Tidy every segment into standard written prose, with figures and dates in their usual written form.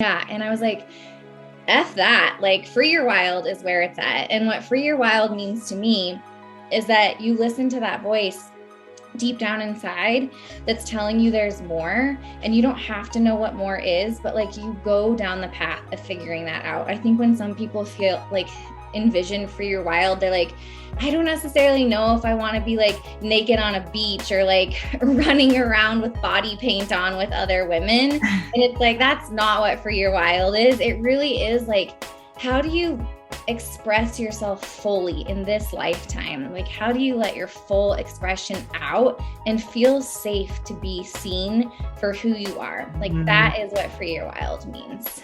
Yeah. And I was like, F that, like free your wild is where it's at. And what free your wild means to me is that you listen to that voice deep down inside that's telling you there's more, and you don't have to know what more is, but like you go down the path of figuring that out. I think when some people feel like envision free your wild, they're like, I don't necessarily know if I want to be like naked on a beach or like running around with body paint on with other women. And it's like, that's not what free your wild is. It really is like, how do you express yourself fully in this lifetime? Like, how do you let your full expression out and feel safe to be seen for who you are? Like, that is what free your wild means.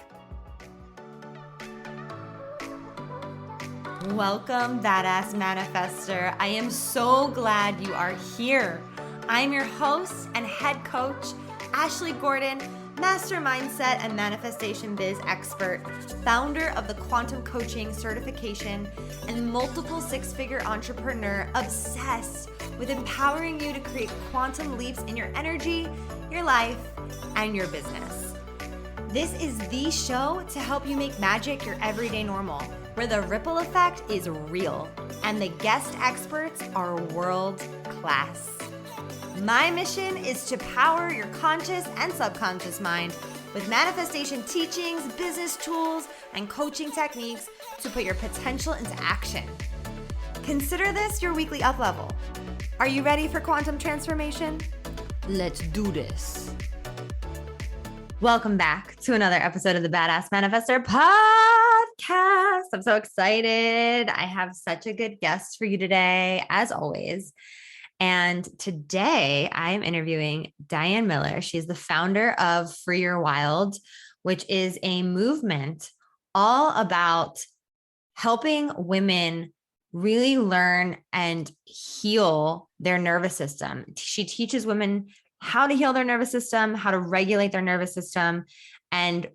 Welcome, Badass Manifester. I am so glad you are here. I'm your host and head coach, Ashley Gordon, master mindset and manifestation biz expert, founder of the quantum coaching certification, and multiple six-figure entrepreneur obsessed with empowering you to create quantum leaps in your energy, your life, and your business. This is the show to help you make magic your everyday normal, where the ripple effect is real and the guest experts are world class. My mission is to power your conscious and subconscious mind with manifestation teachings, business tools, and coaching techniques to put your potential into action. Consider this your weekly up level. Are you ready for quantum transformation? Let's do this. Welcome back to another episode of the Badass Manifester podcast. I'm so excited. I have such a good guest for you today, as always. And today I'm interviewing Diane Miller. She's the founder of Free Your Wild, which is a movement all about helping women really learn and heal their nervous system. She teaches women how to heal their nervous system, how to regulate their nervous system. And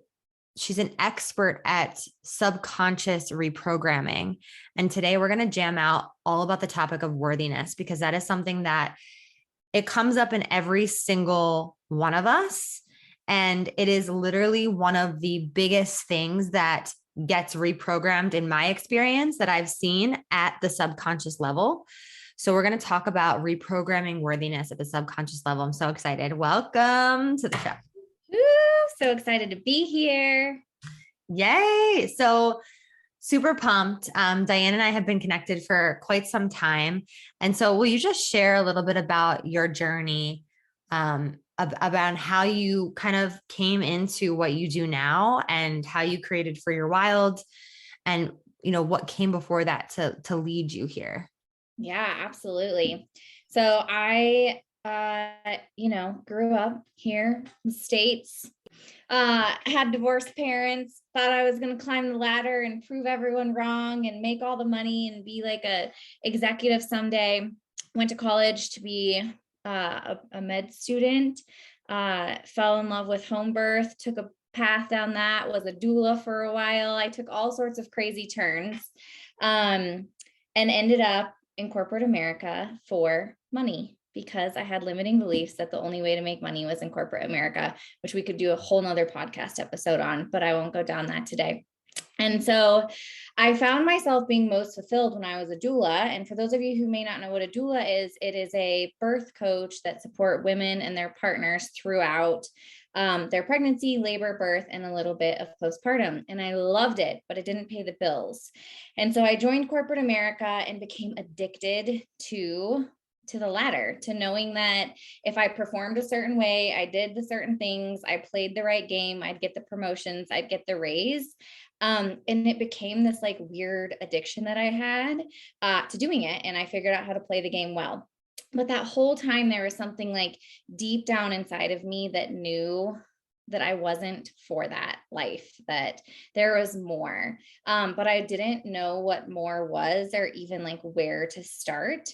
she's an expert at subconscious reprogramming. And today we're going to jam out all about the topic of worthiness, because that is something that it comes up in every single one of us. And it is literally one of the biggest things that gets reprogrammed in my experience that I've seen at the subconscious level. So we're going to talk about reprogramming worthiness at the subconscious level. I'm so excited. Welcome to the show. Woo, so excited to be here. Yay. So super pumped. Diane and I have been connected for quite some time. And so will you just share a little bit about your journey, about how you kind of came into what you do now and how you created Free Your Wild, and, you know, what came before that to lead you here? Yeah, absolutely. So I, grew up here in the States, had divorced parents, thought I was going to climb the ladder and prove everyone wrong and make all the money and be like a executive someday. Went to college to be a med student, fell in love with home birth, took a path down that, was a doula for a while. I took all sorts of crazy turns, and ended up in corporate America for money, because I had limiting beliefs that the only way to make money was in corporate America, which we could do a whole nother podcast episode on, but I won't go down that today. And so I found myself being most fulfilled when I was a doula. And for those of you who may not know what a doula is, it is a birth coach that support women and their partners throughout their pregnancy, labor, birth, and a little bit of postpartum. And I loved it, but it didn't pay the bills. And so I joined corporate America and became addicted to the latter, to knowing that if I performed a certain way, I did the certain things, I played the right game, I'd get the promotions, I'd get the raise. And it became this like weird addiction that I had to doing it. And I figured out how to play the game well. But that whole time there was something like deep down inside of me that knew that I wasn't for that life, that there was more. But I didn't know what more was, or even like where to start.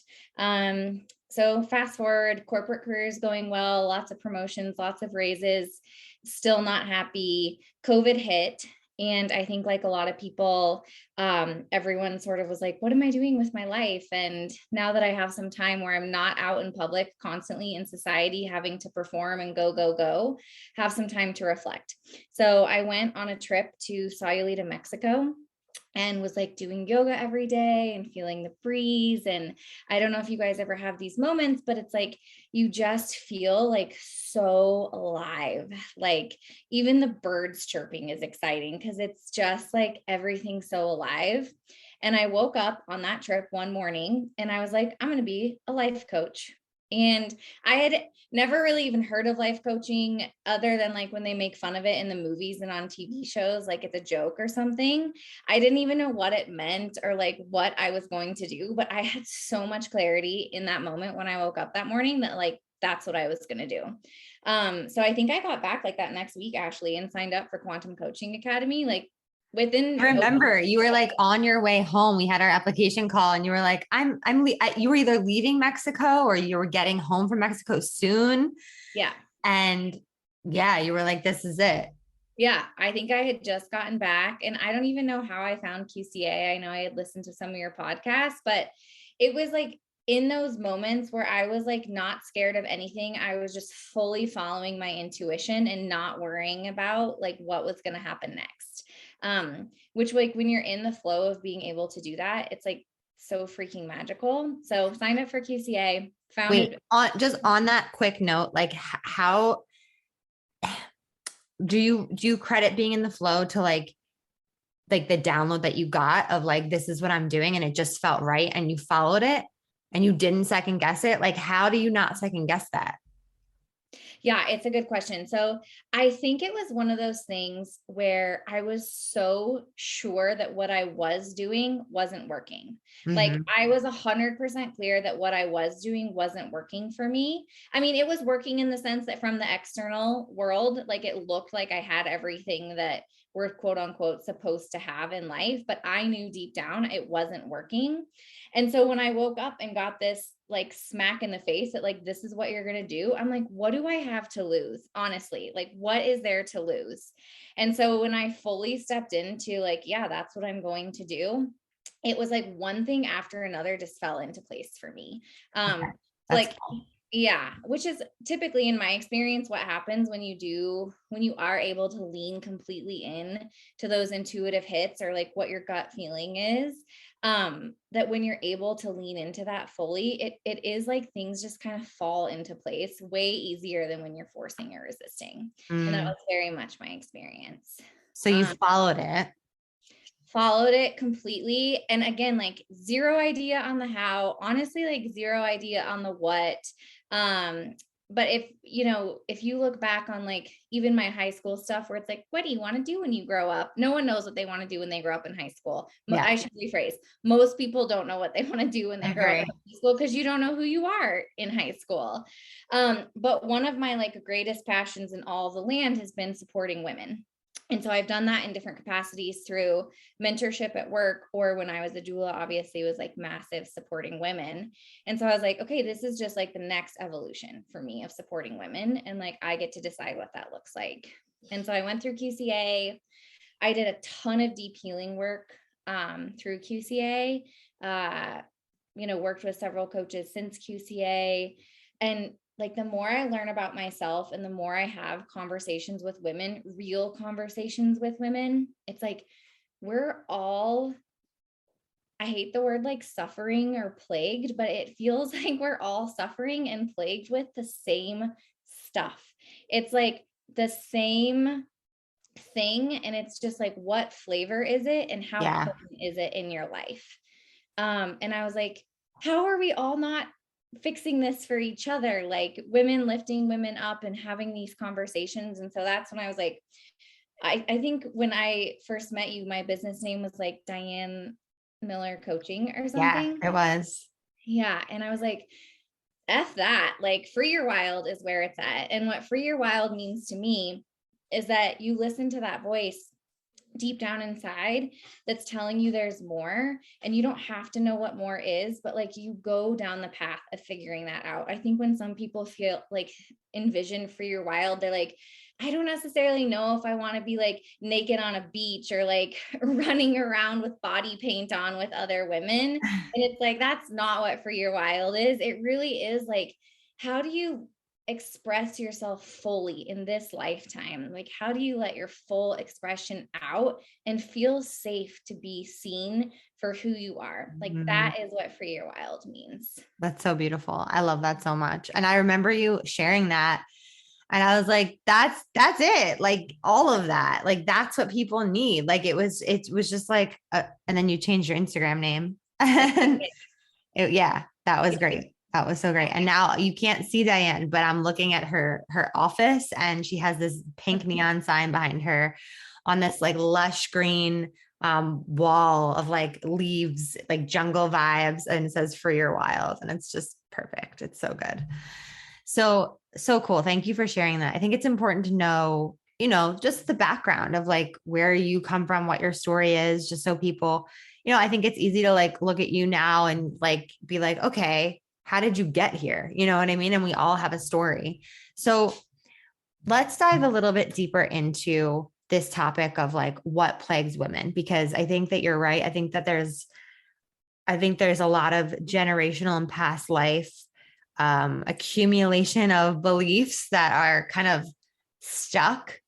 So fast forward, corporate career is going well, lots of promotions, lots of raises, still not happy. COVID hit. And I think like a lot of people, everyone sort of was like, what am I doing with my life? And now that I have some time where I'm not out in public constantly in society, having to perform and go, have some time to reflect. So I went on a trip to Sayulita, Mexico, and was like doing yoga every day and feeling the breeze. And I don't know if you guys ever have these moments, but it's like you just feel like so alive. Like even the birds chirping is exciting because it's just like everything's so alive. And I woke up on that trip one morning and I was like, I'm going to be a life coach. And I had never really even heard of life coaching other than like when they make fun of it in the movies and on TV shows, like it's a joke or something. I didn't even know what it meant or like what I was going to do, but I had so much clarity in that moment when I woke up that morning that like, that's what I was going to do. So I think I got back like that next week actually and signed up for Quantum Coaching Academy, like within. I remember you were like on your way home. We had our application call and you were like, you were either leaving Mexico or you were getting home from Mexico soon. Yeah. And yeah, you were like, this is it. Yeah, I think I had just gotten back and I don't even know how I found QCA. I know I had listened to some of your podcasts, but it was like in those moments where I was like not scared of anything. I was just fully following my intuition and not worrying about like what was going to happen next. Which like when you're in the flow of being able to do that, it's like so freaking magical. So signed up for QCA, founded. Wait, just on that quick note, like how do you credit being in the flow to like the download that you got of like, this is what I'm doing and it just felt right and you followed it and you didn't second guess it? Like, how do you not second guess that? Yeah, it's a good question. So I think it was one of those things where I was so sure that what I was doing wasn't working. Like Mm-hmm. I was 100% clear that what I was doing wasn't working for me. I mean, it was working in the sense that from the external world, like it looked like I had everything that we're quote unquote supposed to have in life, but I knew deep down it wasn't working. And so when I woke up and got this like smack in the face that like, this is what you're going to do, I'm like, what do I have to lose? Honestly, like, what is there to lose? And so when I fully stepped into like, yeah, that's what I'm going to do, it was like one thing after another just fell into place for me. Okay. Like, Cool. yeah, which is typically in my experience what happens when you are able to lean completely in to those intuitive hits or like what your gut feeling is, that when you're able to lean into that fully, it is like things just kind of fall into place way easier than when you're forcing or resisting. And that was very much my experience. So you followed it. Followed it completely. And again, like zero idea on the how, honestly, like zero idea on the what. But if you look back on like even my high school stuff where it's like, what do you want to do when you grow up? No one knows what they want to do when they grow up in high school. Yeah. I should rephrase. Most people don't know what they want to do when they grow up in high school because you don't know who you are in high school. But one of my like greatest passions in all the land has been supporting women. And so I've done that in different capacities through mentorship at work, or when I was a doula, obviously was like massive supporting women. And so I was like, okay, this is just like the next evolution for me of supporting women. And like, I get to decide what that looks like. And so I went through QCA. I did a ton of deep healing work through QCA, worked with several coaches since QCA. And like the more I learn about myself and the more I have conversations with women, real conversations with women, it's like we're all, I hate the word like suffering or plagued, but it feels like we're all suffering and plagued with the same stuff. It's like the same thing. And it's just like, what flavor is it and how potent is it in your life? And I was like, how are we all not fixing this for each other? Like women lifting women up and having these conversations. And so that's when I was like, I think when I first met you, my business name was like Diane Miller Coaching or something. Yeah, it was. Yeah. And I was like, F that, like free your wild is where it's at. And what free your wild means to me is that you listen to that voice deep down inside that's telling you there's more, and you don't have to know what more is, but like you go down the path of figuring that out. I think when some people feel like envision free your wild, they're like, I don't necessarily know if I want to be like naked on a beach or like running around with body paint on with other women. And it's like, that's not what For Your Wild is. It really is like, how do you express yourself fully in this lifetime? Like, how do you let your full expression out and feel safe to be seen for who you are? Like, that is what For Your Wild means. That's so beautiful. I love that so much. And I remember you sharing that. And I was like, that's it. Like all of that, like, that's what people need. Like it was just like, and then you changed your Instagram name. And yeah, that was great. That was so great. And now you can't see Diane, but I'm looking at her office, and she has this pink neon sign behind her on this like lush green wall of like leaves, like jungle vibes. And it says For Your Wild. And it's just perfect. It's so good. So cool. Thank you for sharing that. I think it's important to know, just the background of like where you come from, what your story is, just so people, I think it's easy to like look at you now and like be like, okay, how did you get here? You know what I mean? And we all have a story. So let's dive a little bit deeper into this topic of like what plagues women, because I think that you're right. I think there's a lot of generational and past life accumulation of beliefs that are kind of stuck,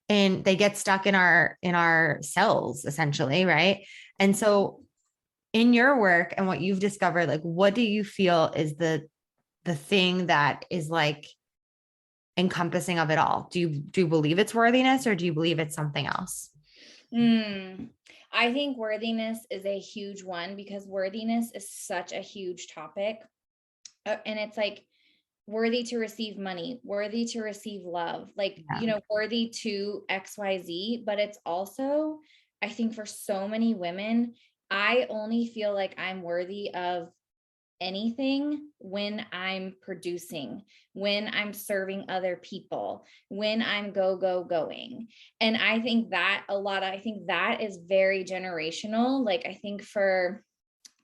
and they get stuck in our cells essentially. Right. And so in your work and what you've discovered, like, what do you feel is the thing that is like encompassing of it all? Do you believe it's worthiness, or do you believe it's something else? I think worthiness is a huge one, because worthiness is such a huge topic. And it's like worthy to receive money, worthy to receive love, like, worthy to XYZ. But it's also, I think for so many women, I only feel like I'm worthy of anything when I'm producing, when I'm serving other people, when I'm going. And I think that is very generational. Like, I think for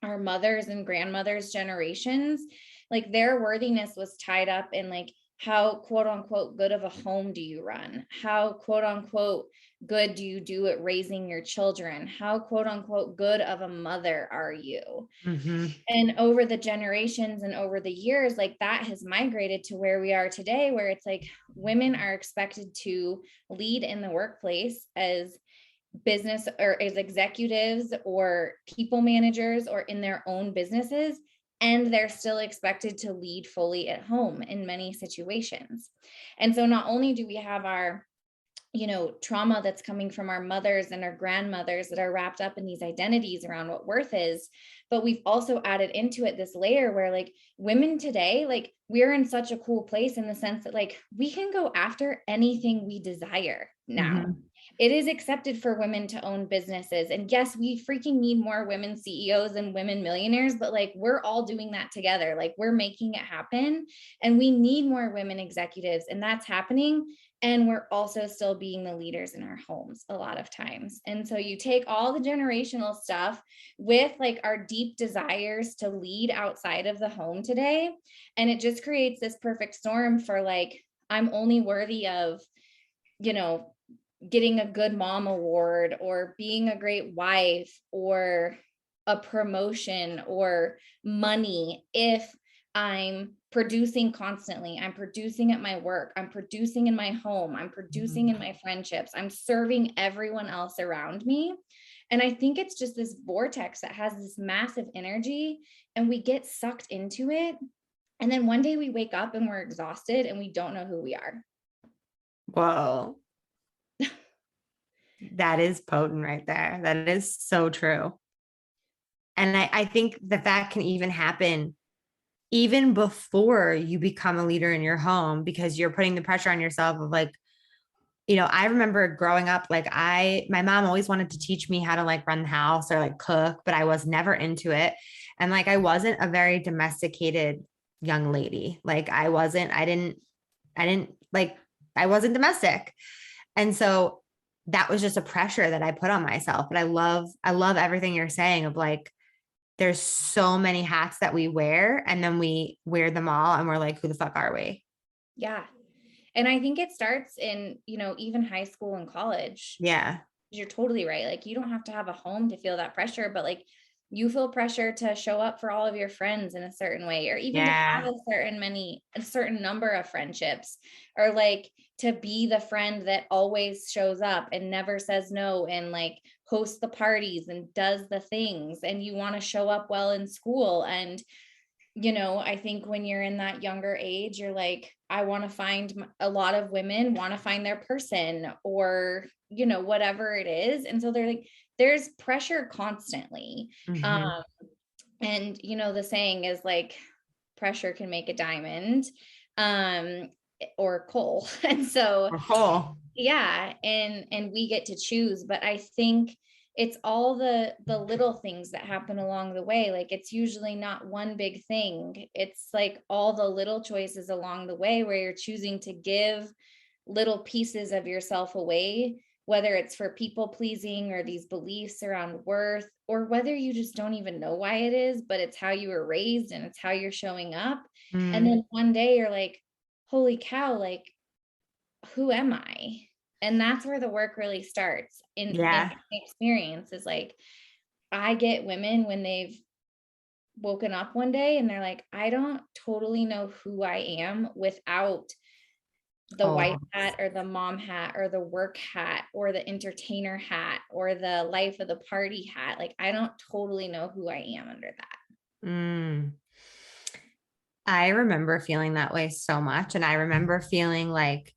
our mothers and grandmothers' generations, like their worthiness was tied up in like, how quote unquote good of a home do you run? How quote unquote good do you do at raising your children? How quote unquote good of a mother are you? Mm-hmm. And over the generations and over the years, like that has migrated to where we are today, where it's like women are expected to lead in the workplace as business or as executives or people managers or in their own businesses, and they're still expected to lead fully at home in many situations. And so not only do we have our trauma that's coming from our mothers and our grandmothers that are wrapped up in these identities around what worth is, but we've also added into it this layer where like women today, like we're in such a cool place in the sense that like we can go after anything we desire now. Mm-hmm. It is accepted for women to own businesses. And yes, we freaking need more women CEOs and women millionaires, but like we're all doing that together. Like we're making it happen, and we need more women executives, and that's happening. And we're also still being the leaders in our homes a lot of times. And so you take all the generational stuff with like our deep desires to lead outside of the home today, and it just creates this perfect storm for like, I'm only worthy of, getting a good mom award or being a great wife or a promotion or money if I'm producing constantly. I'm producing at my work. I'm producing in my home. I'm producing in my friendships. I'm serving everyone else around me. And I think it's just this vortex that has this massive energy, and we get sucked into it. And then one day we wake up and we're exhausted and we don't know who we are. Whoa. That is potent right there. That is so true. And I think that can even happen even before you become a leader in your home, because you're putting the pressure on yourself of like, I remember growing up, like my mom always wanted to teach me how to like run the house or like cook, but I was never into it. And like, I wasn't a very domesticated young lady. Like I wasn't domestic. And so that was just a pressure that I put on myself. But I love everything you're saying of like, there's so many hats that we wear, and then we wear them all and we're like, who the fuck are we? Yeah. And I think it starts in, even high school and college. Yeah. You're totally right. Like, you don't have to have a home to feel that pressure, but like, you feel pressure to show up for all of your friends in a certain way, or even to have Yeah. a certain number of friendships, or like to be the friend that always shows up and never says no, and like hosts the parties and does the things, and you want to show up well in school. And I think when you're in that younger age, you're like, I want to find, a lot of women want to find their person, or, whatever it is. And so they're like, there's pressure constantly. Um, Mhm. and, the saying is like, pressure can make a diamond, or coal. And so, Or whole. yeah, and we get to choose, but I think it's all the little things that happen along the way. Like, it's usually not one big thing, it's like all the little choices along the way where you're choosing to give little pieces of yourself away, whether it's for people pleasing or these beliefs around worth, or whether you just don't even know why it is, but it's how you were raised and it's how you're showing up. And Mm. then one day you're like, holy cow, like, who am I? And that's where the work really starts in Yeah. my experience. Is like, I get women when they've woken up one day and they're like, I don't totally know who I am without the wife Oh, hat, or the mom hat, or the work hat, or the entertainer hat, or the life of the party hat. Like, I don't totally know who I am under that. mm. I remember feeling that way so much. And I remember feeling like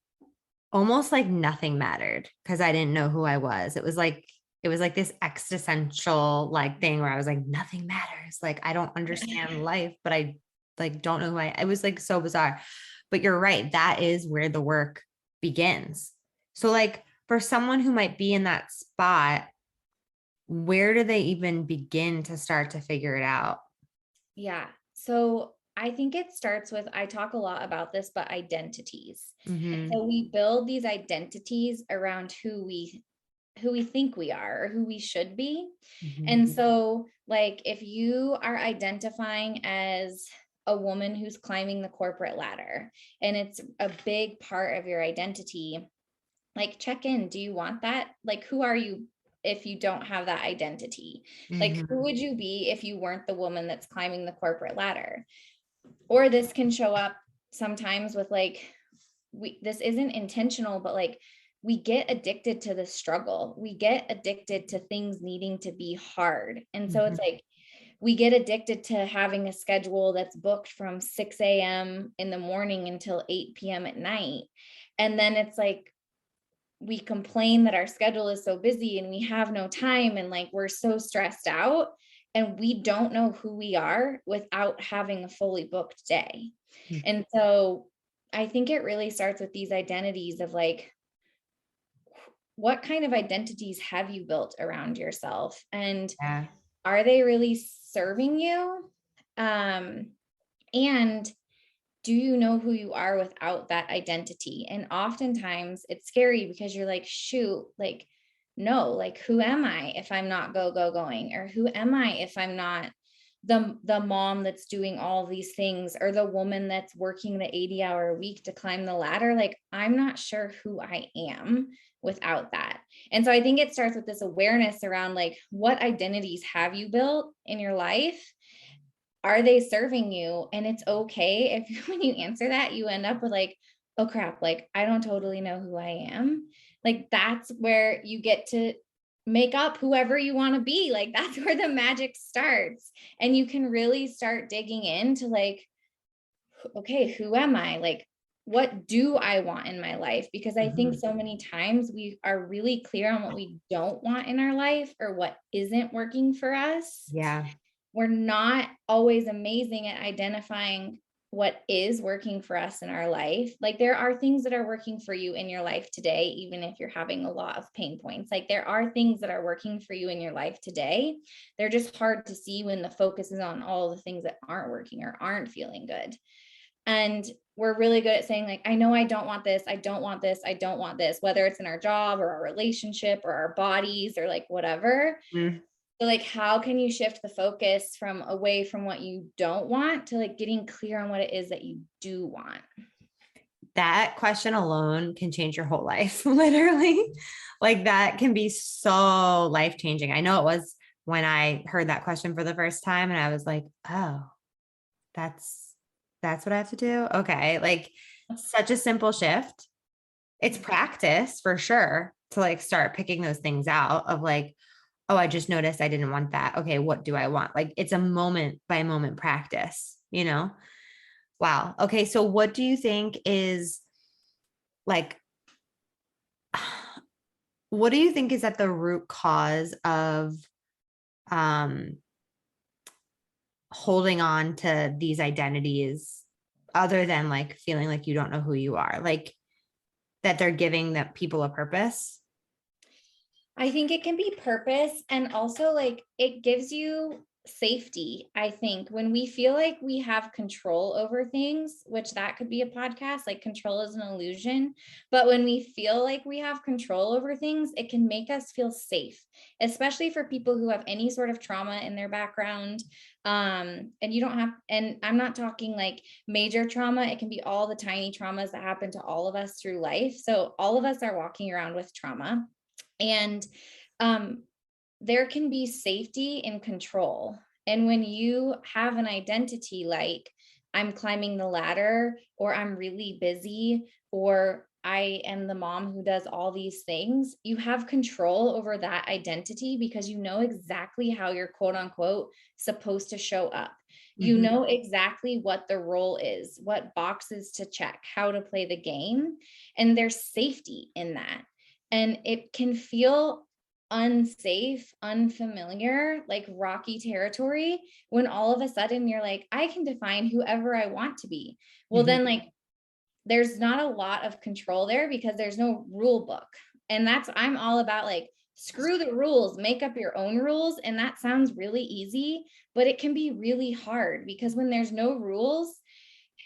almost like nothing mattered because I didn't know who I was. It was like this existential like thing where I was like, nothing matters. Like, I don't understand life, but I like don't know who it was like so bizarre. But you're right. That is where the work begins. So like for someone who might be in that spot, where do they even begin to start to figure it out? Yeah. So I think it starts with, I talk a lot about this, but identities. And Mm-hmm. so we build these identities around who we think we are, or who we should be. Mm-hmm. And so, like, if you are identifying as a woman who's climbing the corporate ladder and it's a big part of your identity, like, check in. Do you want that? Like, who are you if you don't have that identity? Like, who Mm-hmm. would you be if you weren't the woman that's climbing the corporate ladder? Or this can show up sometimes with like, this isn't intentional, but like, we get addicted to the struggle. We get addicted to things needing to be hard. And so Mm-hmm. it's like, we get addicted to having a schedule that's booked from 6 a.m. in the morning until 8 p.m. at night. And then it's like, we complain that our schedule is so busy and we have no time, and like, we're so stressed out, and we don't know who we are without having a fully booked day. And so I think it really starts with these identities of like, what kind of identities have you built around yourself, and Yeah. are they really serving you? And do you know who you are without that identity? And oftentimes it's scary because you're like, shoot, like, no, like, who am I if I'm not going? Or who am I if I'm not the mom that's doing all these things, or the woman that's working the 80-hour week to climb the ladder? Like, I'm not sure who I am without that. And so I think it starts with this awareness around like, what identities have you built in your life? Are they serving you? And it's okay if when you answer that, you end up with like, oh crap, like, I don't totally know who I am. Like, that's where you get to make up whoever you want to be. Like, that's where the magic starts. And you can really start digging into like, okay, who am I? Like, what do I want in my life? Because I think Mhm. so many times we are really clear on what we don't want in our life, or what isn't working for us. Yeah. We're not always amazing at identifying what is working for us in our life. Like, there are things that are working for you in your life today, even if you're having a lot of pain points. Like, there are things that are working for you in your life today. They're just hard to see when the focus is on all the things that aren't working or aren't feeling good. And we're really good at saying like, I know I don't want this. I don't want this. I don't want this, whether it's in our job or our relationship or our bodies or like whatever. Mm. So like, how can you shift the focus from away from what you don't want to like getting clear on what it is that you do want? that question alone can change your whole life, literally. Like that can be so life changing. I know it was when I heard that question for the first time and I was like, oh, that's that's what I have to do. Okay. Like such a simple shift. It's practice for sure to like start picking those things out of like, oh, I just noticed I didn't want that. Okay, what do I want? Like it's a moment by moment practice, you know? Wow. Okay, so what do you think is like what do you think is at the root cause of um holding on to these identities other than like feeling like you don't know who you are? Like that they're giving that people a purpose? I think it can be purpose, and also like it gives you safety. I think when we feel like we have control over things, which that could be a podcast, like control is an illusion. But when we feel like we have control over things, it can make us feel safe, especially for people who have any sort of trauma in their background. And you don't have, and I'm not talking like major trauma, it can be all the tiny traumas that happen to all of us through life. So all of us are walking around with trauma. And um, there can be safety in control. And when you have an identity like I'm climbing the ladder, or I'm really busy, or I am the mom who does all these things, you have control over that identity because you know exactly how you're quote unquote supposed to show up. You Mhm. know exactly what the role is, what boxes to check, how to play the game. And there's safety in that. And it can feel unsafe, unfamiliar, like rocky territory when all of a sudden you're like, I can define whoever I want to be. Well, Mhm. then, like, there's not a lot of control there because there's no rule book. And that's, I'm all about like, screw the rules, make up your own rules. And that sounds really easy, but it can be really hard because when there's no rules,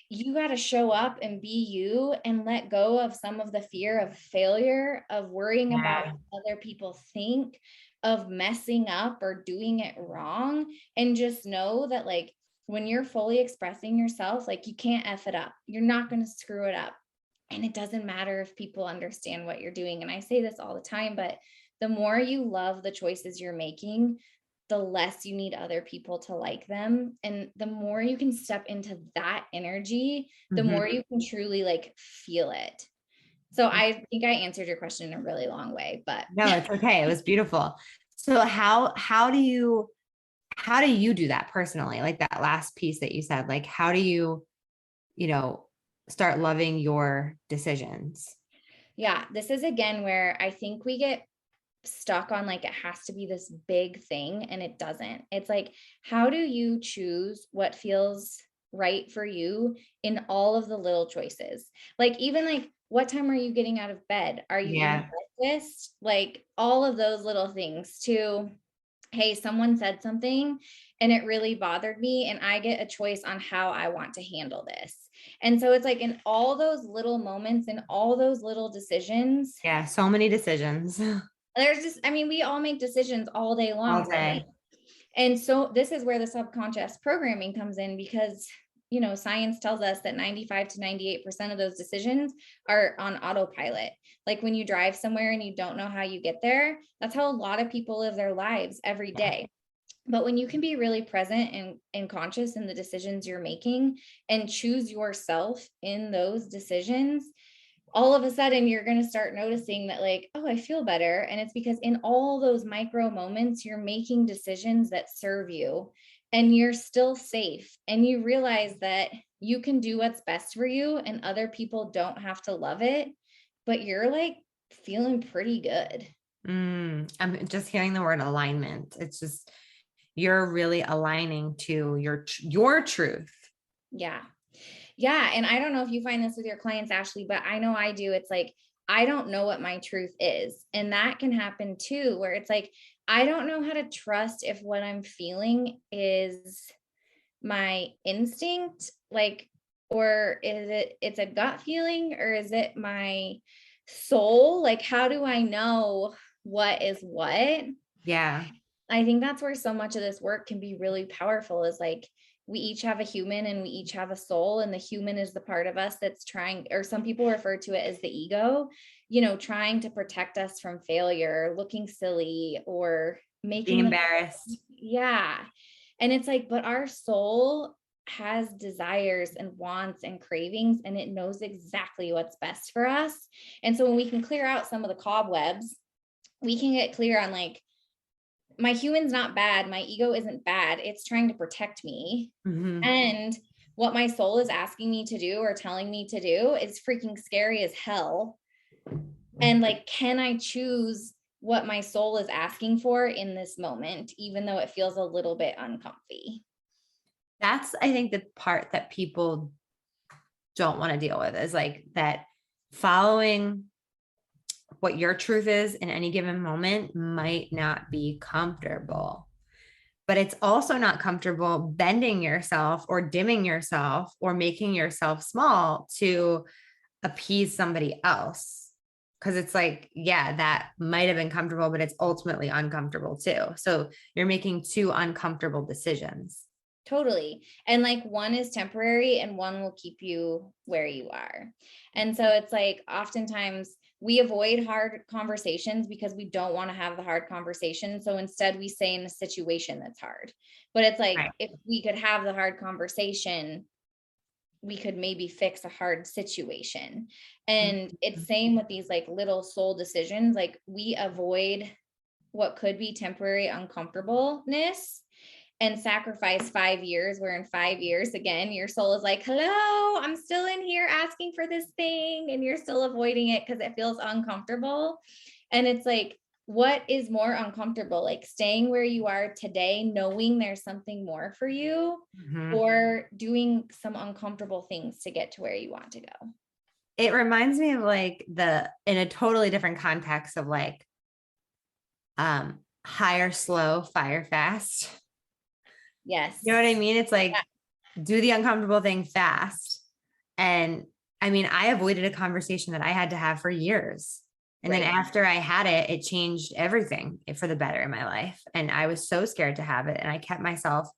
you got to show up and be you and let go of some of the fear of failure, of worrying about Yeah. what other people think, of messing up or doing it wrong. And just know that, like, when you're fully expressing yourself, like, you can't F it up. You're not going to screw it up. And it doesn't matter if people understand what you're doing. And I say this all the time, but the more you love the choices you're making, the less you need other people to like them. And the more you can step into that energy, the Mhm. more you can truly like feel it. So I think I answered your question in a really long way, but No, it's okay. It was beautiful. So how do you do that personally? Like that last piece that you said, like how do you, you know, start loving your decisions? yeah, this is again where I think we get stuck on like it has to be this big thing, and it doesn't. It's like, how do you choose what feels right for you in all of the little choices? Like, even like, what time are you getting out of bed? Are you eating Yeah. breakfast? Like all of those little things too. Hey, someone said something and it really bothered me, and I get a choice on how I want to handle this. And so it's like in all those little moments and all those little decisions, Yeah. So many decisions there's just, I mean, we all make decisions all day all long, right? day. And so this is where the subconscious programming comes in, because science tells us that 95 to 98% of those decisions are on autopilot. Like when you drive somewhere and you don't know how you get there, that's how a lot of people live their lives every Yeah. day. But when you can be really present and conscious in the decisions you're making and choose yourself in those decisions, all of a sudden you're going to start noticing that, like, oh, I feel better. And it's because in all those micro moments, you're making decisions that serve you, and you're still safe. And you realize that you can do what's best for you, and other people don't have to love it, but you're like feeling pretty good. I'm just hearing the word alignment. It's just you're really aligning to your truth. Yeah. Yeah. And I don't know if you find this with your clients, Ashley, but I know I do. It's like, I don't know what my truth is. And that can happen too, where it's like, I don't know how to trust if what I'm feeling is my instinct, like, or is it's a gut feeling, or is it my soul? Like, how do I know what is what? Yeah. I think that's where so much of this work can be really powerful, is like, we each have a human and we each have a soul, and the human is the part of us that's trying, or some people refer to it as the ego, trying to protect us from failure, looking silly, or Being making embarrassed. yeah. And it's like, but our soul has desires and wants and cravings, and it knows exactly what's best for us. And so when we can clear out some of the cobwebs, we can get clear on like, my human's not bad. My ego isn't bad. It's trying to protect me. Mm-hmm. And what my soul is asking me to do or telling me to do is freaking scary as hell. And like, can I choose what my soul is asking for in this moment, even though it feels a little bit uncomfy? That's, I think, the part that people don't want to deal with, is like that following what your truth is in any given moment might not be comfortable, but it's also not comfortable bending yourself or dimming yourself or making yourself small to appease somebody else. Cause it's like, yeah, that might have been comfortable, but it's ultimately uncomfortable too. So you're making two uncomfortable decisions. Totally. And like, one is temporary and one will keep you where you are. And so it's like, oftentimes we avoid hard conversations because we don't want to have the hard conversation. So instead we stay in a situation that's hard. But it's like, Right. if we could have the hard conversation, we could maybe fix a hard situation. And it's same with these like little soul decisions. Like, we avoid what could be temporary uncomfortableness and sacrifice 5 years, where in 5 years, again, your soul is like, hello, I'm still in here asking for this thing. And you're still avoiding it because it feels uncomfortable. And it's like, what is more uncomfortable? Like staying where you are today, knowing there's something more for you, Mm-hmm. or doing some uncomfortable things to get to where you want to go. It reminds me of like in a totally different context of like, hire slow, fire fast. Yes. You know what I mean? It's like, do the uncomfortable thing fast. And I mean, I avoided a conversation that I had to have for years. And then after I had it, it changed everything for the better in my life. And I was so scared to have it. And I kept myself,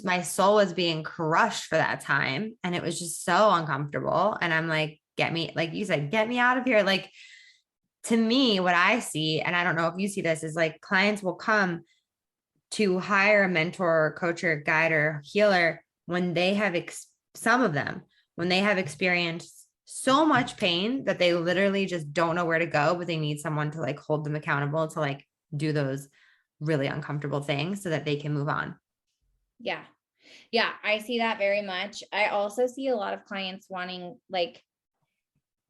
my soul was being crushed for that time. And it was just so uncomfortable. And I'm like, get me, like you said, get me out of here. Like, to me, what I see, and I don't know if you see this, is like clients will come to hire a mentor or coach or guide or healer when they have some of them, when they have experienced so much pain that they literally just don't know where to go, but they need someone to like hold them accountable to like do those really uncomfortable things so that they can move on. Yeah. Yeah. I see that very much. I also see a lot of clients wanting, like,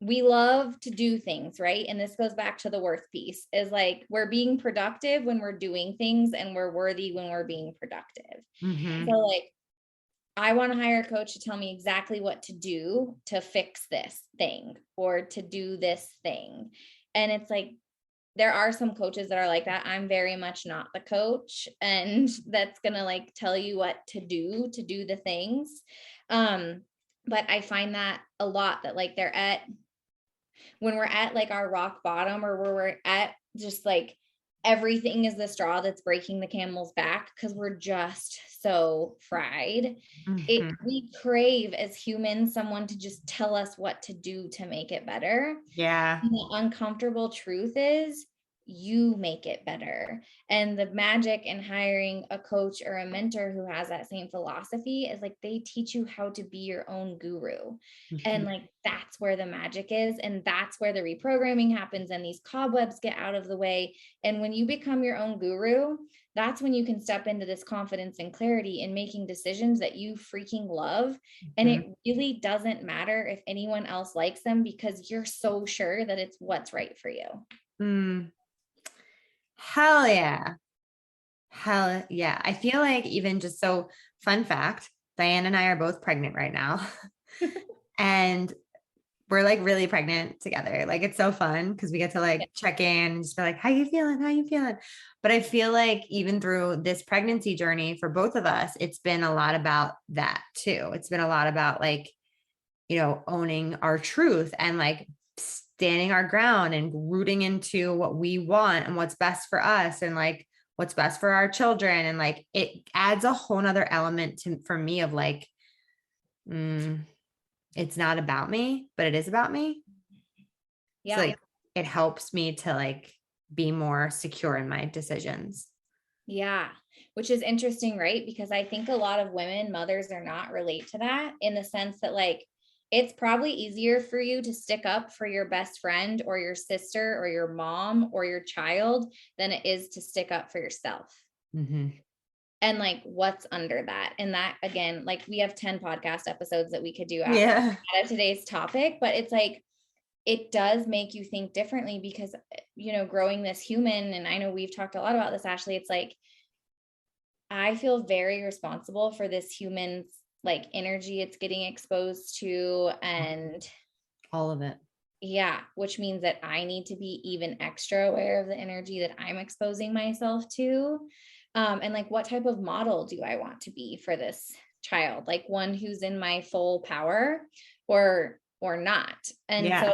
we love to do things, right? And this goes back to the worth piece, is like, we're being productive when we're doing things, and we're worthy when we're being productive. Mm-hmm. So like, I want to hire a coach to tell me exactly what to do to fix this thing or to do this thing. And it's like, there are some coaches that are like that. I'm very much not the coach, and that's going to like tell you what to do the things. But I find that a lot, that like when we're at like our rock bottom, or where we're at just like everything is the straw that's breaking the camel's back because we're just so fried. Mm-hmm. We crave as humans someone to just tell us what to do to make it better. Yeah. And the uncomfortable truth is, you make it better. And the magic in hiring a coach or a mentor who has that same philosophy is like, they teach you how to be your own guru. Mm-hmm. And like, that's where the magic is. And that's where the reprogramming happens, and these cobwebs get out of the way. And when you become your own guru, that's when you can step into this confidence and clarity in making decisions that you freaking love. And it really doesn't matter if anyone else likes them, because you're so sure that it's what's right for you. Hell yeah. Hell yeah. I feel like, even just so, fun fact, Diane and I are both pregnant right now. And we're like really pregnant together. Like, it's so fun because we get to like check in and just be like, how you feeling? How you feeling? But I feel like even through this pregnancy journey for both of us, it's been a lot about that too. It's been a lot about like, owning our truth and like standing our ground and rooting into what we want and what's best for us, and like what's best for our children. And like, it adds a whole nother element for me of like, it's not about me, but it is about me. Yeah. So like, it helps me to like be more secure in my decisions. Yeah. Which is interesting, right? Because I think a lot of women, mothers are not relate to that in the sense that like, it's probably easier for you to stick up for your best friend or your sister or your mom or your child than it is to stick up for yourself. Mm-hmm. And like what's under that. And that again, like we have 10 podcast episodes that we could do out of today's topic, but it's like, it does make you think differently because, you know, growing this human, and I know we've talked a lot about this, Ashley, it's like, I feel very responsible for this human's like energy it's getting exposed to and all of it. Yeah, which means that I need to be even extra aware of the energy that I'm exposing myself to. And like, what type of model do I want to be for this child? Like one who's in my full power or not. And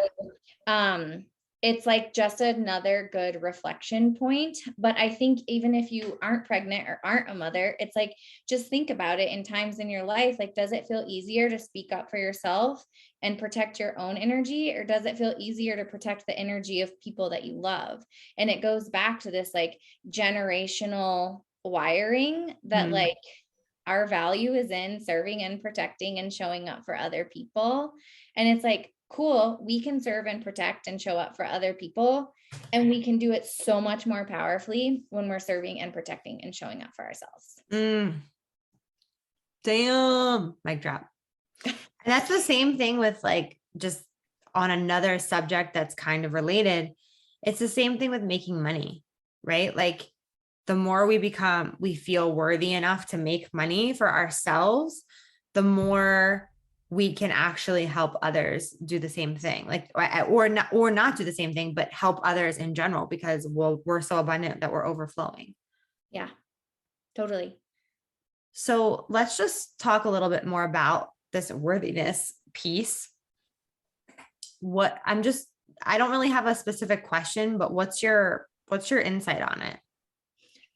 so it's like just another good reflection point. But I think even if you aren't pregnant or aren't a mother, it's like, just think about it in times in your life. Like, does it feel easier to speak up for yourself and protect your own energy? Or does it feel easier to protect the energy of people that you love? And it goes back to this like generational wiring that like our value is in serving and protecting and showing up for other people. And it's like, cool, we can serve and protect and show up for other people. And we can do it so much more powerfully when we're serving and protecting and showing up for ourselves. Damn, mic drop. And that's the same thing with like, just on another subject that's kind of related. It's the same thing with making money, right? Like the more we feel worthy enough to make money for ourselves, the more we can actually help others do the same thing, like, or not do the same thing, but help others in general, because we're so abundant that we're overflowing. Yeah, totally. So let's just talk a little bit more about this worthiness piece. I don't really have a specific question, but what's your insight on it?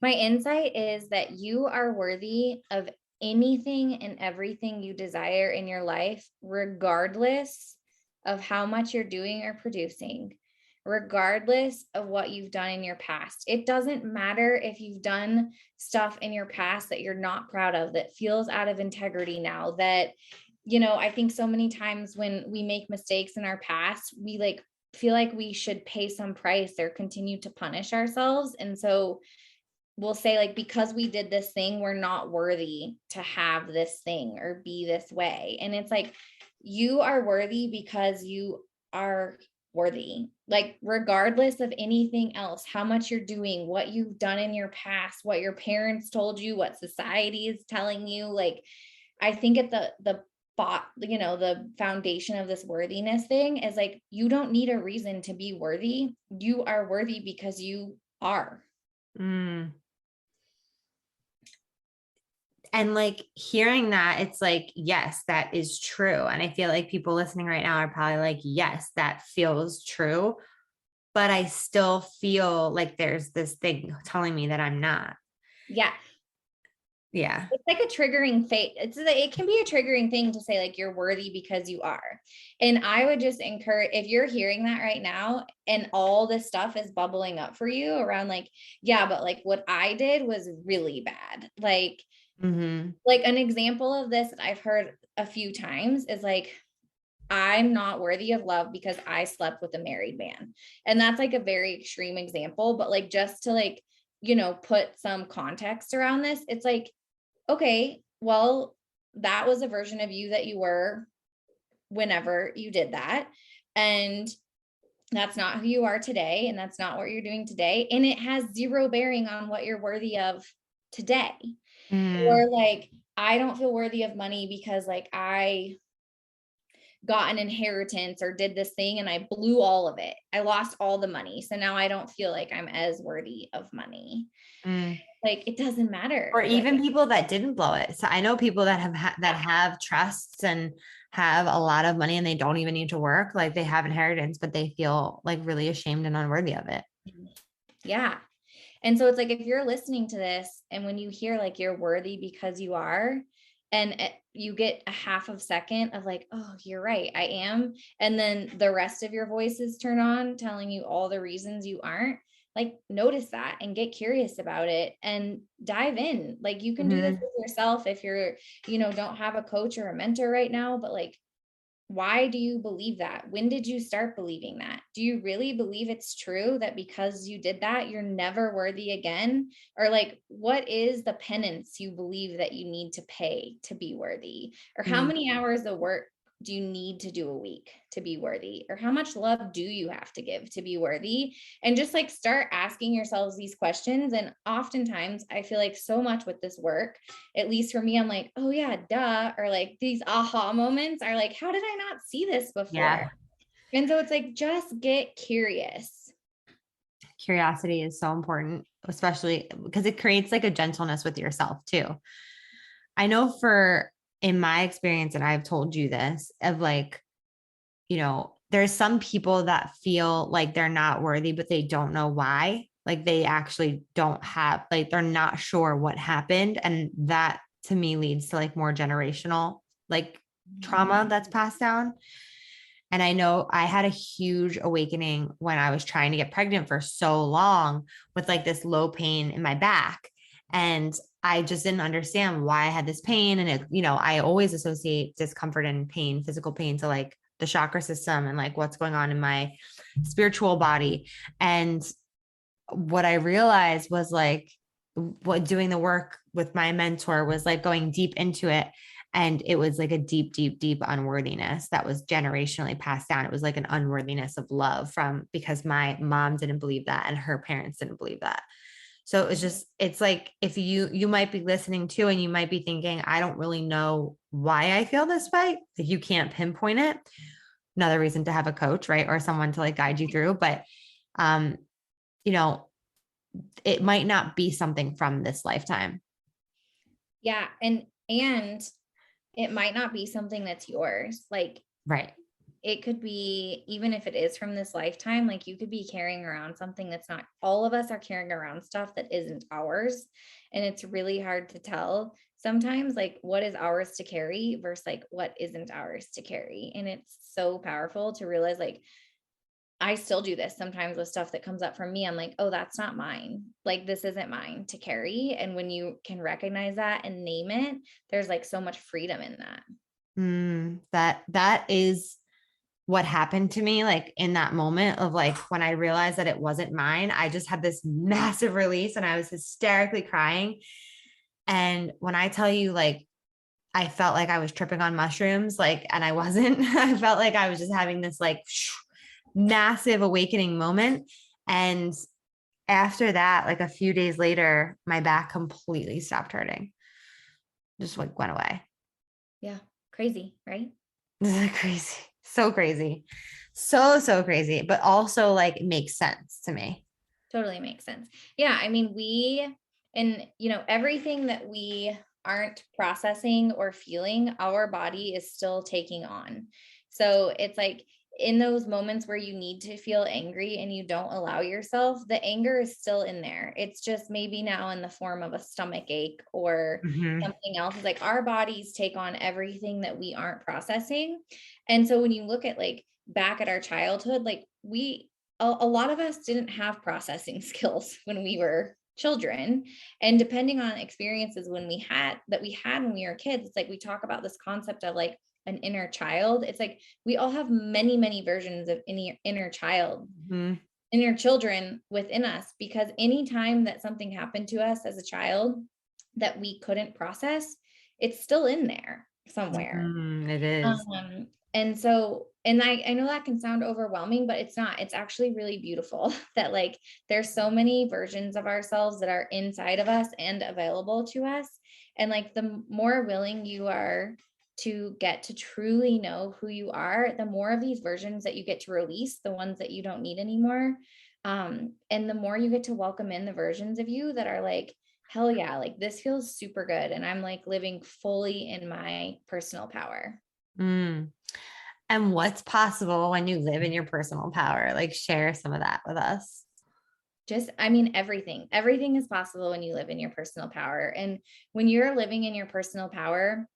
My insight is that you are worthy of anything and everything you desire in your life, regardless of how much you're doing or producing, regardless of what you've done in your past. It doesn't matter if you've done stuff in your past that you're not proud of, that feels out of integrity now, that, you know, I think so many times when we make mistakes in our past, we like feel like we should pay some price or continue to punish ourselves. And so we'll say like, because we did this thing, we're not worthy to have this thing or be this way. And it's like, you are worthy because you are worthy, like regardless of anything else, how much you're doing, what you've done in your past, what your parents told you, what society is telling you. Like, I think at the foundation of this worthiness thing is like, you don't need a reason to be worthy. You are worthy because you are. And like hearing that, it's like, yes, that is true. And I feel like people listening right now are probably like, yes, that feels true. But I still feel like there's this thing telling me that I'm not. Yeah. Yeah. It's like a triggering fate. It can be a triggering thing to say like, you're worthy because you are. And I would just encourage, if you're hearing that right now and all this stuff is bubbling up for you around like, yeah, but like what I did was really bad. Like, like an example of this that I've heard a few times is like, I'm not worthy of love because I slept with a married man. And that's like a very extreme example, but like, just to like, you know, put some context around this, it's like, okay, well, that was a version of you that you were whenever you did that. And that's not who you are today. And that's not what you're doing today. And it has zero bearing on what you're worthy of today. Or like, I don't feel worthy of money because like I got an inheritance or did this thing and I blew all of it. I lost all the money. So now I don't feel like I'm as worthy of money. Like, it doesn't matter. Or even people that didn't blow it. So I know people that have trusts and have a lot of money and they don't even need to work. Like they have inheritance, but they feel like really ashamed and unworthy of it. Yeah. And so it's like, if you're listening to this and when you hear like you're worthy because you are, and you get a half of second of like, oh, you're right, I am. And then the rest of your voices turn on telling you all the reasons you aren't, like notice that and get curious about it and dive in. Like you can do this with yourself if you're, don't have a coach or a mentor right now, but like, why do you believe that? When did you start believing that? Do you really believe it's true that because you did that, you're never worthy again? Or like, what is the penance you believe that you need to pay to be worthy? Or how many hours of work do you need to do a week to be worthy? Or how much love do you have to give to be worthy? And just like start asking yourselves these questions. And oftentimes I feel like so much with this work, at least for me, I'm like, oh yeah, duh. Or like these aha moments are like, how did I not see this before? Yeah. And so it's like, just get curious. Curiosity is so important, especially because it creates like a gentleness with yourself too. I know in my experience, and I've told you this, of like, there's some people that feel like they're not worthy, but they don't know why. Like they actually don't have, like, they're not sure what happened. And that to me leads to like more generational, like trauma that's passed down. And I know I had a huge awakening when I was trying to get pregnant for so long with like this low pain in my back. And I just didn't understand why I had this pain. And I always associate discomfort and pain, physical pain, to like the chakra system and like what's going on in my spiritual body. And what I realized was like, what doing the work with my mentor was like going deep into it. And it was like a deep, deep, deep unworthiness that was generationally passed down. It was like an unworthiness of love because my mom didn't believe that and her parents didn't believe that. So it's like, if you might be listening to, and you might be thinking, I don't really know why I feel this way. Like you can't pinpoint it. Another reason to have a coach, right? Or someone to like guide you through. But, you know, it might not be something from this lifetime. Yeah. And it might not be something that's yours. Like, right. It could be, even if it is from this lifetime, like you could be carrying around something that's not, all of us are carrying around stuff that isn't ours. And it's really hard to tell sometimes, like what is ours to carry versus like what isn't ours to carry. And it's so powerful to realize, like, I still do this sometimes with stuff that comes up from me. I'm like, oh, that's not mine. Like, this isn't mine to carry. And when you can recognize that and name it, there's like so much freedom in that. That is what happened to me, like in that moment of like, when I realized that it wasn't mine, I just had this massive release and I was hysterically crying. And when I tell you, like, I felt like I was tripping on mushrooms, like, and I wasn't, I felt like I was just having this like massive awakening moment. And after that, like a few days later, my back completely stopped hurting. Just like went away. Yeah. Crazy, right? This is crazy. So crazy. So crazy, but also like it makes sense to me. Totally makes sense. Yeah. I mean, everything that we aren't processing or feeling, our body is still taking on. So it's like in those moments where you need to feel angry and you don't allow yourself, the anger is still in there. It's just maybe now in the form of a stomach ache or something else. It's like our bodies take on everything that we aren't processing. And so when you look at like back at our childhood, like a lot of us didn't have processing skills when we were children, and depending on experiences when we had when we were kids, it's like we talk about this concept of like an inner child. It's like we all have many versions of any inner child, inner children within us, because anytime that something happened to us as a child that we couldn't process, it's still in there somewhere. It is. And so, and I know that can sound overwhelming, but it's not. It's actually really beautiful that like there's so many versions of ourselves that are inside of us and available to us. And like the more willing you are to get to truly know who you are, the more of these versions that you get to release, the ones that you don't need anymore. And the more you get to welcome in the versions of you that are like, hell yeah, like this feels super good. And I'm like living fully in my personal power. And what's possible when you live in your personal power? Like share some of that with us. I mean, everything is possible when you live in your personal power. And when you're living in your personal power,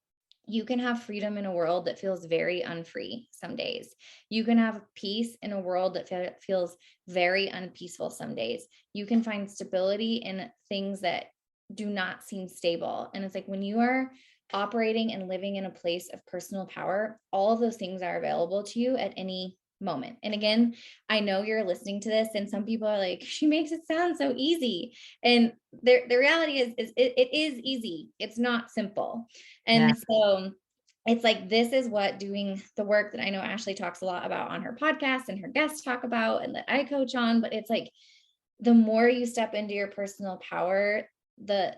you can have freedom in a world that feels very unfree some days. You can have peace in a world that feels very unpeaceful some days. You can find stability in things that do not seem stable. And it's like when you are operating and living in a place of personal power, all of those things are available to you at any moment. And again, I know you're listening to this and some people are like, she makes it sound so easy. And the reality is it is easy. It's not simple. Yeah. And so it's like, this is what doing the work that I know Ashley talks a lot about on her podcast and her guests talk about and that I coach on, but it's like, the more you step into your personal power, the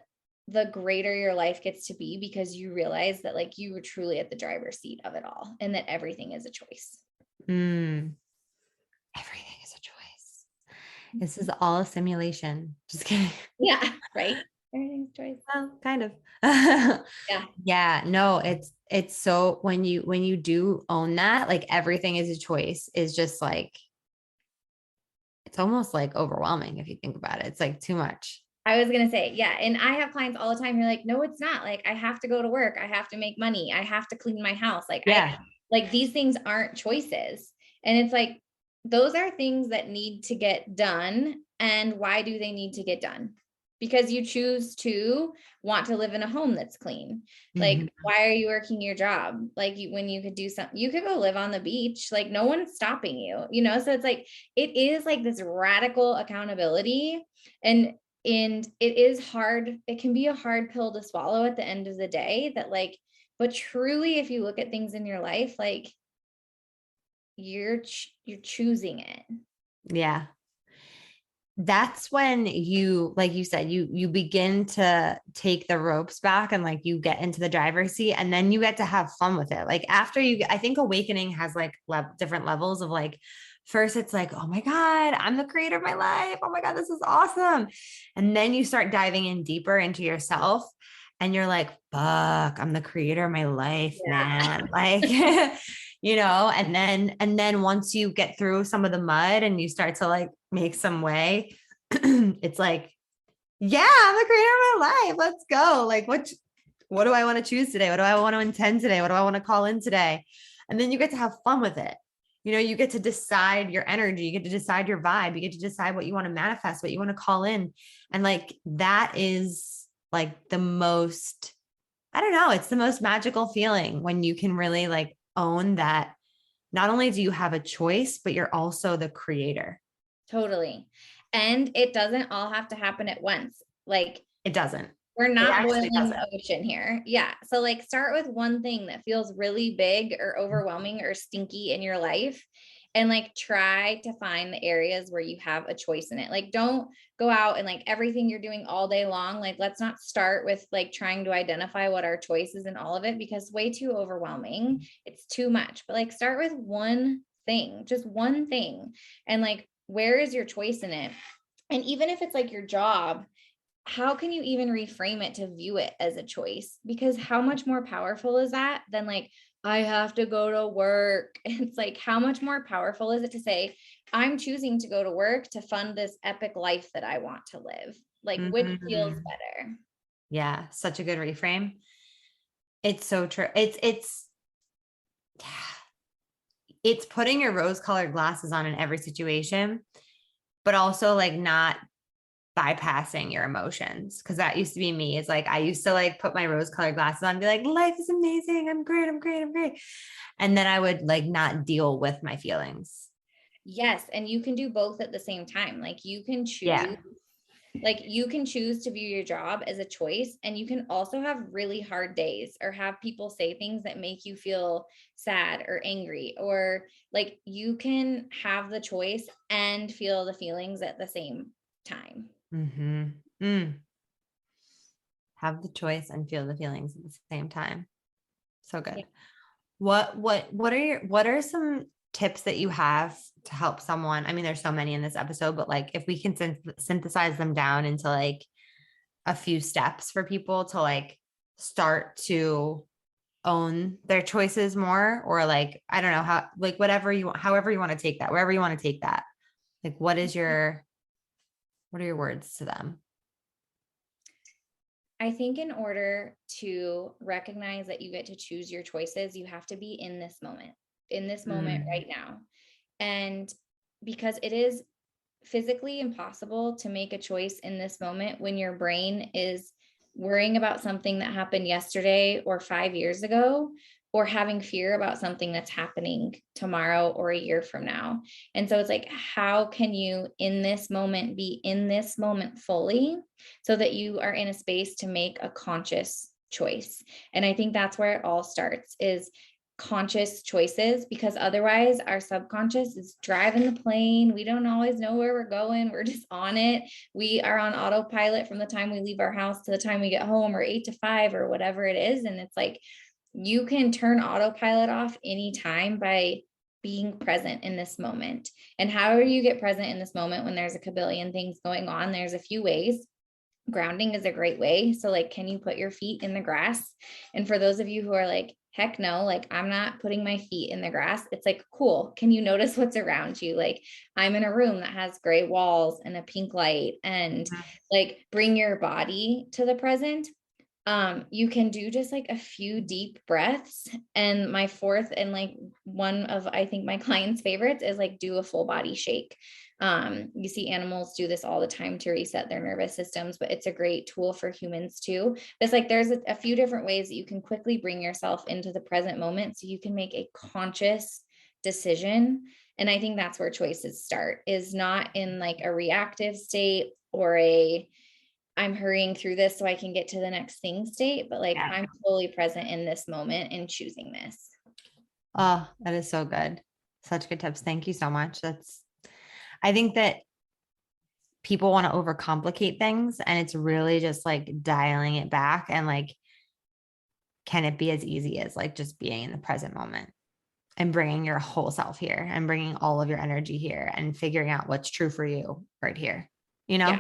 greater your life gets to be, because you realize that like you were truly at the driver's seat of it all and that everything is a choice. Mm. Everything is a choice. This is all a simulation. Just kidding. Yeah. Right. Everything's a choice. Well, kind of. Yeah. Yeah, no, it's so when you do own that, like everything is a choice, is just like, it's almost like overwhelming if you think about it. It's like too much. I was going to say, yeah. And I have clients all the time who are like, no, it's not. Like, I have to go to work. I have to make money. I have to clean my house. Like, Yeah. like these things aren't choices. And it's like, those are things that need to get done. And why do they need to get done? Because you choose to want to live in a home that's clean. Like, Mhm. why are you working your job? Like when you could do something, you could go live on the beach. Like no one's stopping you, you know? So it's like, it is like this radical accountability. And it is hard. It can be a hard pill to swallow at the end of the day, that like, but truly, if you look at things in your life, like you're choosing it. Yeah. That's when you, like you said, you begin to take the ropes back and like you get into the driver's seat, and then you get to have fun with it. Like after I think awakening has like different levels of like, first it's like, oh my God, I'm the creator of my life. Oh my God, this is awesome. And then you start diving in deeper into yourself and you're like, fuck, I'm the creator of my life, man. Like, and then once you get through some of the mud and you start to like make some way, it's like, yeah, I'm the creator of my life. Let's go. Like, what do I want to choose today? What do I want to intend today? What do I want to call in today? And then you get to have fun with it. You get to decide your energy, you get to decide your vibe, you get to decide what you want to manifest, what you want to call in. And like, that is like the most, I don't know, it's the most magical feeling when you can really like own that. Not only do you have a choice, but you're also the creator. Totally. And it doesn't all have to happen at once. Like It doesn't. we're It not actually boiling doesn't. the ocean here. Yeah. So like start with one thing that feels really big or overwhelming or stinky in your life, and like try to find the areas where you have a choice in it. Like don't go out and like everything you're doing all day long. Like let's not start with like trying to identify what our choice is in all of it, because way too overwhelming. It's too much. But like start with one thing, just one thing. And like, where is your choice in it? And even if it's like your job, how can you even reframe it to view it as a choice? Because how much more powerful is that than like, I have to go to work? It's like, how much more powerful is it to say, I'm choosing to go to work to fund this epic life that I want to live? Like, which feels Mhm. better? Yeah, such a good reframe. It's so true. It's putting your rose-colored glasses on in every situation, but also like not bypassing your emotions. Cause that used to be me. It's like I used to like put my rose-colored glasses on and be like, life is amazing. I'm great. I'm great. I'm great. And then I would like not deal with my feelings. Yes. And you can do both at the same time. Like you can choose. Yeah. Like you can choose to view your job as a choice, and you can also have really hard days or have people say things that make you feel sad or angry, or like you can have the choice and feel the feelings at the same time. Mm-hmm. Mm. Have the choice and feel the feelings at the same time. So Yeah. good. What are some tips that you have to help someone? I mean, there's so many in this episode, but like if we can synthesize them down into like a few steps for people to like start to own their choices more, or like, I don't know how, like whatever you want, however you want to take that, wherever you want to take that. Like, what is your What are your words to them? I think in order to recognize that you get to choose your choices, you have to be in this moment right now. And because it is physically impossible to make a choice in this moment when your brain is worrying about something that happened yesterday or 5 years ago, or having fear about something that's happening tomorrow or a year from now. And so it's like, how can you in this moment be in this moment fully so that you are in a space to make a conscious choice? And I think that's where it all starts, is conscious choices, because otherwise our subconscious is driving the plane. We don't always know where we're going. We're just on it. We are on autopilot from the time we leave our house to the time we get home, or 8 to 5 or whatever it is. And it's like, you can turn autopilot off anytime by being present in this moment. And how do you get present in this moment when there's a kabillion things going on? There's a few ways. Grounding is a great way. So like, can you put your feet in the grass? And for those of you who are like, heck no, like I'm not putting my feet in the grass, it's like, cool. Can you notice what's around you? Like, I'm in a room that has gray walls and a pink light, and like, bring your body to the present. You can do just like a few deep breaths. And my fourth, and like one of, I think, my clients' favorites is like, do a full body shake. You see animals do this all the time to reset their nervous systems, but it's a great tool for humans too. It's like, there's a few different ways that you can quickly bring yourself into the present moment so you can make a conscious decision. And I think that's where choices start, is not in like a reactive state or a I'm hurrying through this so I can get to the next thing state, but like, I'm fully present in this moment and choosing this. Oh, that is so good. Such good tips. Thank you so much. I think that people want to overcomplicate things, and it's really just like dialing it back, and like, can it be as easy as like just being in the present moment and bringing your whole self here and bringing all of your energy here and figuring out what's true for you right here, Yeah,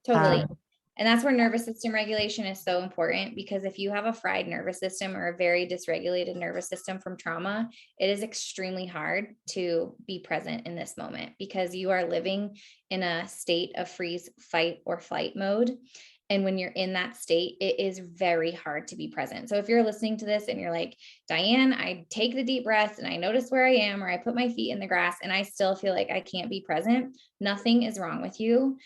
totally. Um, And that's where nervous system regulation is so important, because if you have a fried nervous system or a very dysregulated nervous system from trauma, it is extremely hard to be present in this moment, because you are living in a state of freeze, fight, or flight mode. And when you're in that state, it is very hard to be present. So if you're listening to this and you're like, Diane, I take the deep breaths and I notice where I am, or I put my feet in the grass and I still feel like I can't be present, nothing is wrong with you.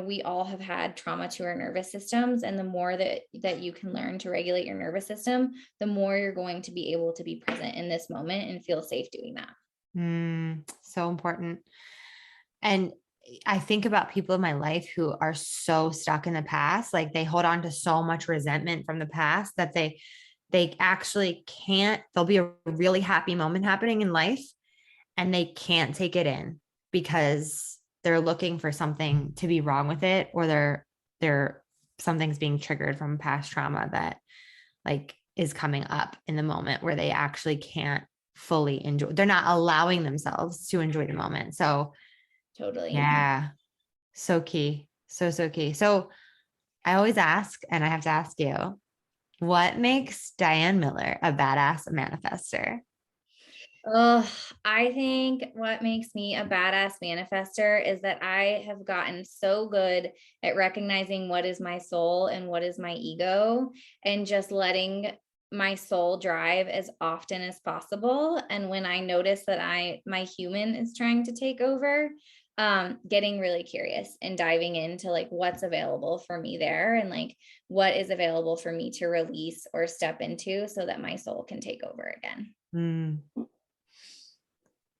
We all have had trauma to our nervous systems, and the more that you can learn to regulate your nervous system, the more you're going to be able to be present in this moment and feel safe doing that. So important. And I think about people in my life who are so stuck in the past, like they hold on to so much resentment from the past that they actually can't, there'll be a really happy moment happening in life and they can't take it in because they're looking for something to be wrong with it, or they're something's being triggered from past trauma that like is coming up in the moment where they actually can't fully enjoy. They're not allowing themselves to enjoy the moment. So Totally. yeah, so key. So key. So I always ask, and I have to ask you, what makes Diane Miller a badass manifester? Oh, I think what makes me a badass manifester is that I have gotten so good at recognizing what is my soul and what is my ego, and just letting my soul drive as often as possible. And when I notice that my human is trying to take over, getting really curious and diving into like what's available for me there, and like what is available for me to release or step into so that my soul can take over again.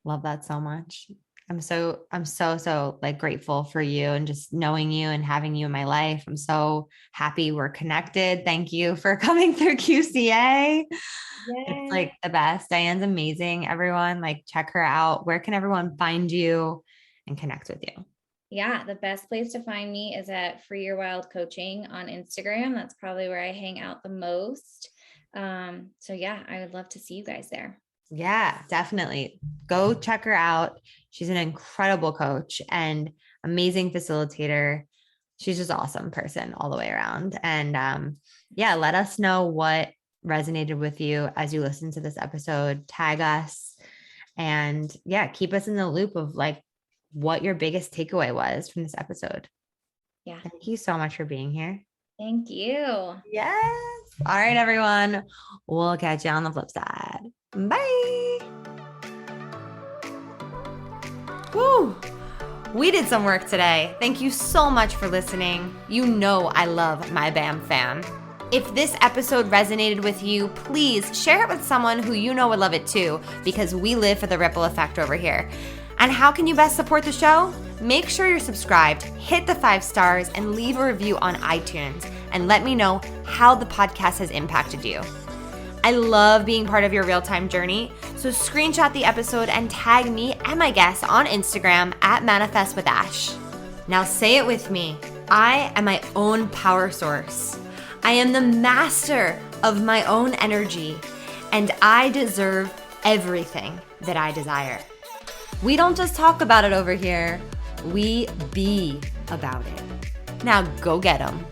Love that so much. I'm so like grateful for you and just knowing you and having you in my life. I'm so happy we're connected. Thank you for coming through QCA. It's like the best. Diane's amazing. Everyone, like, check her out. Where can everyone find you and connect with you? Yeah, the best place to find me is at Free Your Wild Coaching on Instagram. That's probably where I hang out the most. So yeah, I would love to see you guys there. Yeah, definitely. Go check her out. She's an incredible coach and amazing facilitator. She's just awesome person all the way around. And yeah, let us know what resonated with you as you listen to this episode. Tag us and yeah, keep us in the loop of like what your biggest takeaway was from this episode. Yeah. Thank you so much for being here. Thank you. Yes. All right, everyone. We'll catch you on the flip side. Bye. Woo. We did some work today. Thank you so much for listening. You know I love my BAM fam. If this episode resonated with you, please share it with someone who you know would love it too, because we live for the ripple effect over here. And how can you best support the show? Make sure you're subscribed, hit the 5 stars, and leave a review on iTunes, and let me know how the podcast has impacted you. I love being part of your real-time journey, so screenshot the episode and tag me and my guests on Instagram at ManifestWithAsh. Now say it with me. I am my own power source. I am the master of my own energy, and I deserve everything that I desire. We don't just talk about it over here, we be about it. Now go get 'em.